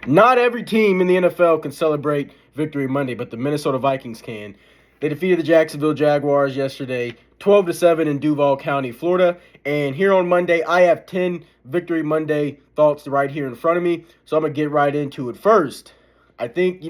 Not every team in the NFL can celebrate Victory Monday, but the Minnesota Vikings can. They defeated the Jacksonville Jaguars yesterday, 12-7 in Duval County, Florida. And here on Monday, I have 10 Victory Monday thoughts right here in front of me. So I'm going to get right into it. First, I think,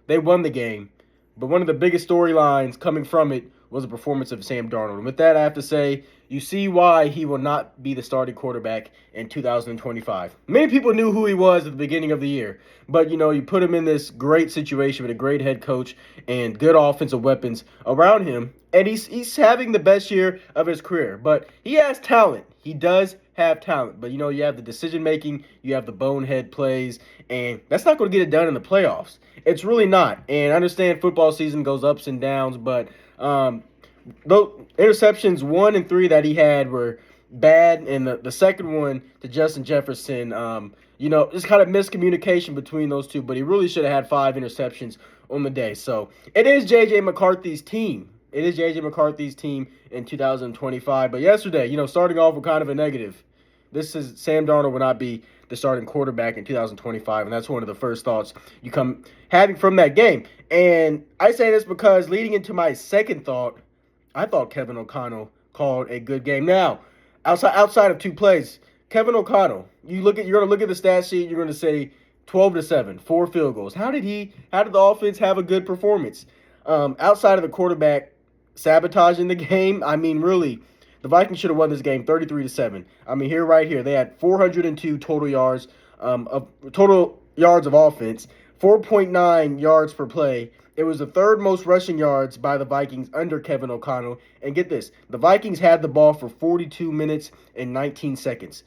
they won the game. But one of the biggest storylines coming from it was the performance of Sam Darnold. And with that, I have to say, you see why he will not be the starting quarterback in 2025. Many people knew who he was at the beginning of the year. But, you put him in this great situation with a great head coach and good offensive weapons around him. And he's having the best year of his career. But he has talent. He does have talent. But, you have the decision-making, you have the bonehead plays, and that's not going to get it done in the playoffs. It's really not. And I understand football season goes ups and downs, but those interceptions 1 and 3 that he had were bad, and the second one to Justin Jefferson, just kind of miscommunication between those two, but he really should have had 5 interceptions on the day. So it is J.J. McCarthy's team. It is J.J. McCarthy's team in 2025. But yesterday, starting off with kind of a negative. This is Sam Darnold will not be the starting quarterback in 2025, and that's one of the first thoughts you come having from that game. And I say this because leading into my second thought, I thought Kevin O'Connell called a good game. Now, outside of 2 plays, Kevin O'Connell, you're going to look at the stat sheet, you're going to say 12-7, 4 field goals. How did the offense have a good performance? Outside of the quarterback sabotaging the game, really, the Vikings should have won this game 33-7. Right here, they had 402 total yards of offense, 4.9 yards per play. It was the third most rushing yards by the Vikings under Kevin O'Connell. And get this, the Vikings had the ball for 42 minutes and 19 seconds.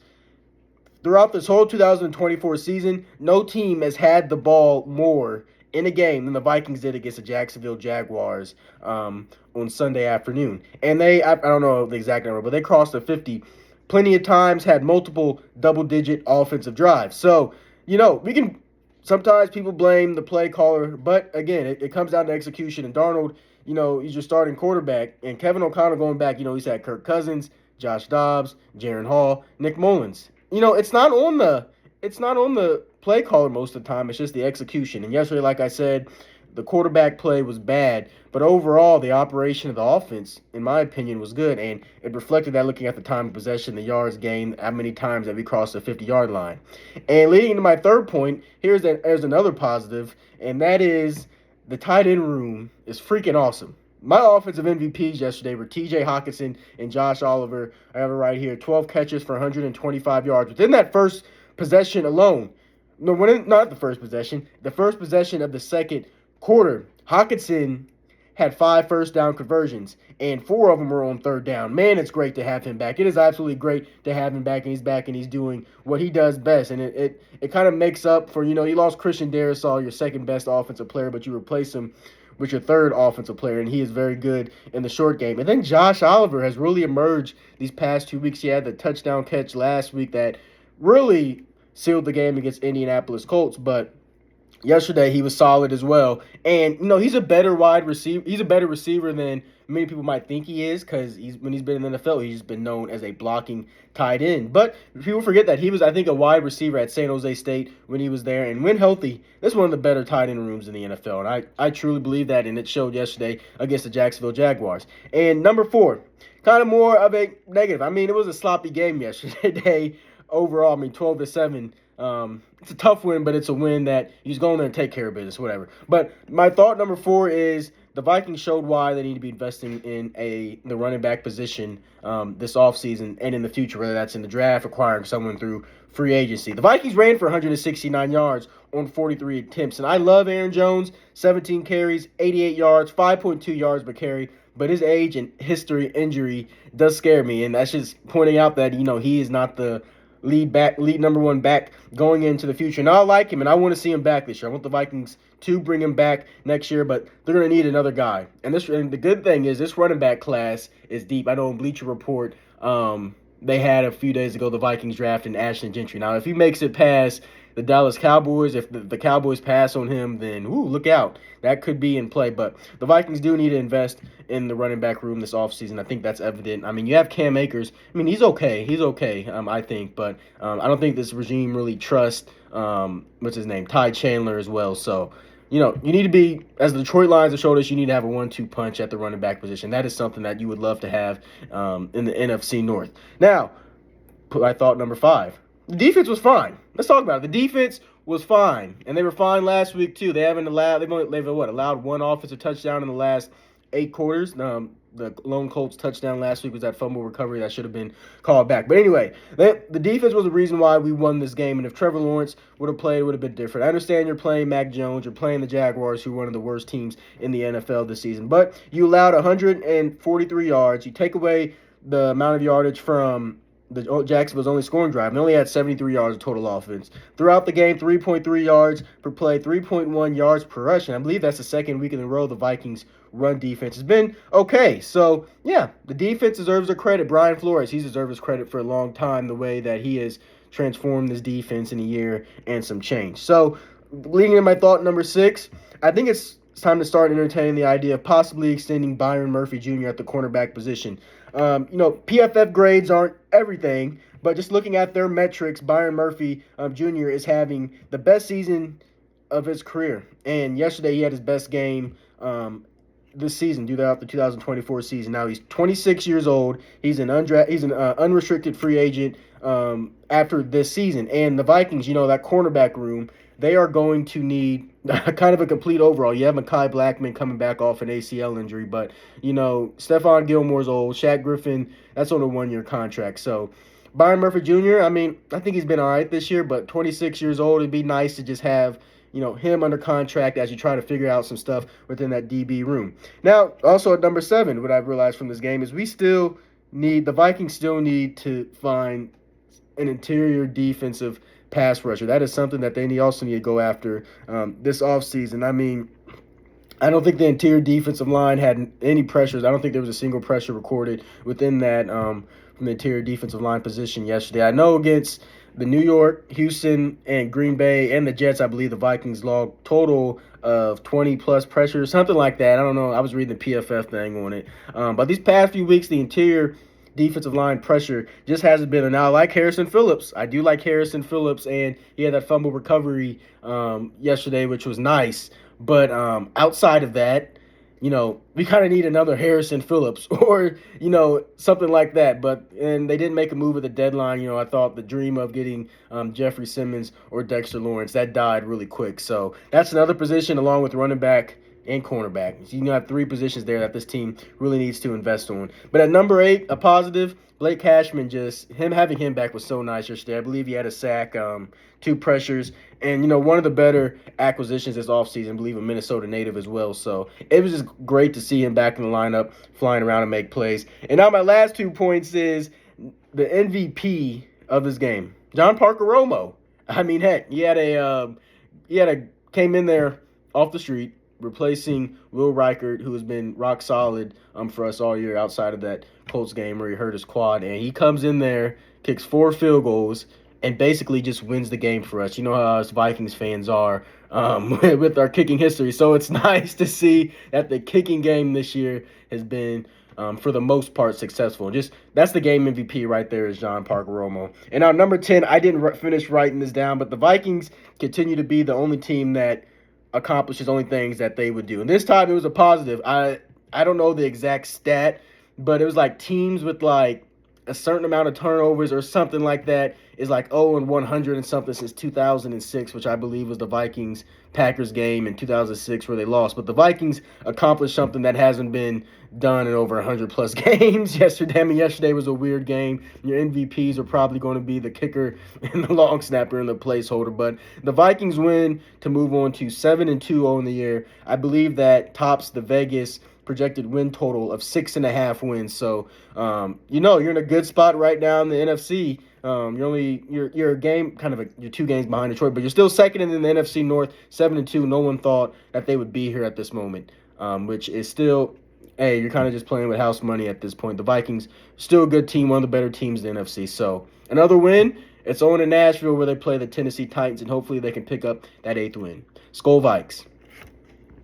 Throughout this whole 2024 season, no team has had the ball more in a game than the Vikings did against the Jacksonville Jaguars on Sunday afternoon. And I don't know the exact number, but they crossed the 50 plenty of times, had multiple double-digit offensive drives. So, we can sometimes people blame the play caller, but again, it comes down to execution. And Darnold, he's your starting quarterback. And Kevin O'Connell going back, he's had Kirk Cousins, Josh Dobbs, Jaron Hall, Nick Mullins. It's not on the play caller most of the time. It's just the execution. And yesterday, like I said, the quarterback play was bad, but overall, the operation of the offense, in my opinion, was good, and it reflected that looking at the time of possession, the yards gained, how many times that we crossed the 50-yard line. And leading into my third point, there's another positive, and that is the tight end room is freaking awesome. My offensive MVPs yesterday were T.J. Hockenson and Josh Oliver. I have it right here, 12 catches for 125 yards. Within that first possession alone, not the first possession of the second quarter, Hockenson had 5 first-down conversions, and 4 of them were on third down. Man, it's great to have him back. It is absolutely great to have him back, and he's doing what he does best. And it kind of makes up for, you lost Christian Darrisaw, your second-best offensive player, but you replace him with your third offensive player, and he is very good in the short game. And then Josh Oliver has really emerged these past 2 weeks. He had the touchdown catch last week that really sealed the game against Indianapolis Colts, but yesterday he was solid as well. And he's a better wide receiver. He's a better receiver than many people might think he is, because when he's been in the NFL, he's been known as a blocking tight end. But people forget that he was, I think, a wide receiver at San Jose State when he was there. And when healthy, this is one of the better tight end rooms in the NFL. And I truly believe that, and it showed yesterday against the Jacksonville Jaguars. And number 4, kind of more of a negative. It was a sloppy game yesterday overall. 12-7. It's a tough win, but it's a win that he's going there and take care of business, whatever. But my thought number 4 is the Vikings showed why they need to be investing in the running back position this offseason and in the future, whether that's in the draft, acquiring someone through free agency. The Vikings ran for 169 yards on 43 attempts, and I love Aaron Jones, 17 carries, 88 yards, 5.2 yards per carry. But his age and history injury does scare me, and that's just pointing out that, he is not the lead number 1 back going into the future. And I like him, and I want to see him back this year. I want the Vikings to bring him back next year, but they're going to need another guy. And the good thing is this running back class is deep. I know in Bleacher Report, they had a few days ago the Vikings drafting Ashton Gentry. Now, if he makes it past the Dallas Cowboys. If the Cowboys pass on him, then look out. That could be in play. But the Vikings do need to invest in the running back room this offseason. I think that's evident. I mean, you have Cam Akers. I mean, he's okay. He's okay, I think. But I don't think this regime really trusts, what's his name, Ty Chandler as well. So, you need to be, as the Detroit Lions have showed us, you need to have a 1-2 punch at the running back position. That is something that you would love to have in the NFC North. Now, I thought number 5. The defense was fine. Let's talk about it. The defense was fine, and they were fine last week too. They've allowed one offensive touchdown in the last 8 quarters. The lone Colts touchdown last week was that fumble recovery that should have been called back. But anyway, the defense was the reason why we won this game. And if Trevor Lawrence would have played, it would have been different. I understand you're playing Mac Jones. You're playing the Jaguars, who are one of the worst teams in the NFL this season. But you allowed 143 yards. You take away the amount of yardage from the Jacksonville's only scoring drive. They only had 73 yards of total offense. Throughout the game, 3.3 yards per play, 3.1 yards per rush. And I believe that's the second week in a row the Vikings' run defense has been okay. So, yeah, the defense deserves their credit. Brian Flores, he's deserved his credit for a long time, the way that he has transformed this defense in a year and some change. So, leading into my thought number 6, I think it's time to start entertaining the idea of possibly extending Byron Murphy Jr. at the cornerback position. PFF grades aren't everything, but just looking at their metrics, Byron Murphy Jr. is having the best season of his career. And yesterday he had his best game this season throughout the 2024 season. Now he's 26 years old. He's an unrestricted free agent after this season. And the Vikings, that cornerback room, they are going to need kind of a complete overall. You have Mekhi Blackman coming back off an ACL injury, but, Stephon Gilmore's old. Shaq Griffin, that's on a 1-year contract. So, Byron Murphy Jr., I think he's been all right this year, but 26 years old, it'd be nice to just have, him under contract as you try to figure out some stuff within that DB room. Now, also at number 7, what I've realized from this game is the Vikings still need to find an interior defensive pass rusher. That is something that they also need to go after this offseason. I don't think the interior defensive line had any pressures. I don't think there was a single pressure recorded within that from the interior defensive line position yesterday. I know against the New York, Houston, and Green Bay, and the Jets, I believe the Vikings logged total of 20-plus pressures, something like that. I don't know. I was reading the PFF thing on it. But these past few weeks, the interior defensive line pressure just hasn't been. And now I like Harrison Phillips. I do like Harrison Phillips, and he had that fumble recovery yesterday, which was nice. But outside of that, we kind of need another Harrison Phillips or, something like that. And they didn't make a move at the deadline. I thought the dream of getting Jeffrey Simmons or Dexter Lawrence, that died really quick. So that's another position along with running back and cornerback. So you have 3 positions there that this team really needs to invest on. But at number 8, a positive, Blake Cashman, having him back was so nice yesterday. I believe he had a sack, 2 pressures, and, one of the better acquisitions this offseason, I believe a Minnesota native as well. So it was just great to see him back in the lineup, flying around and make plays. And now my last 2 points is the MVP of this game, John Parker Romo. Heck, came in there off the street, replacing Will Reichert, who has been rock solid for us all year outside of that Colts game where he hurt his quad. And he comes in there, kicks 4 field goals, and basically just wins the game for us. You know how us Vikings fans are with our kicking history. So it's nice to see that the kicking game this year has been, for the most part, successful. That's the game MVP right there is John Parker Romo. And now number 10, I didn't finish writing this down, but the Vikings continue to be the only team that accomplishes only things that they would do. And this time it was a positive. I don't know the exact stat, but it was like teams with like a certain amount of turnovers or something like that is like 0-100 and something since 2006, which I believe was the Vikings-Packers game in 2006 where they lost. But the Vikings accomplished something that hasn't been done in over 100-plus games yesterday. Yesterday was a weird game. Your MVPs are probably going to be the kicker and the long snapper and the placeholder. But the Vikings win to move on to 7-2 on the year. I believe that tops the Vegas projected win total of 6.5 wins. So, you're in a good spot right now in the NFC. You're a game, you're 2 games behind Detroit, but you're still second in the NFC North, 7-2. No one thought that they would be here at this moment, which is still, you're kind of just playing with house money at this point. The Vikings, still a good team, one of the better teams in the NFC. So, another win, It's on in Nashville where they play the Tennessee Titans, and hopefully they can pick up that 8th win. Skol Vikes.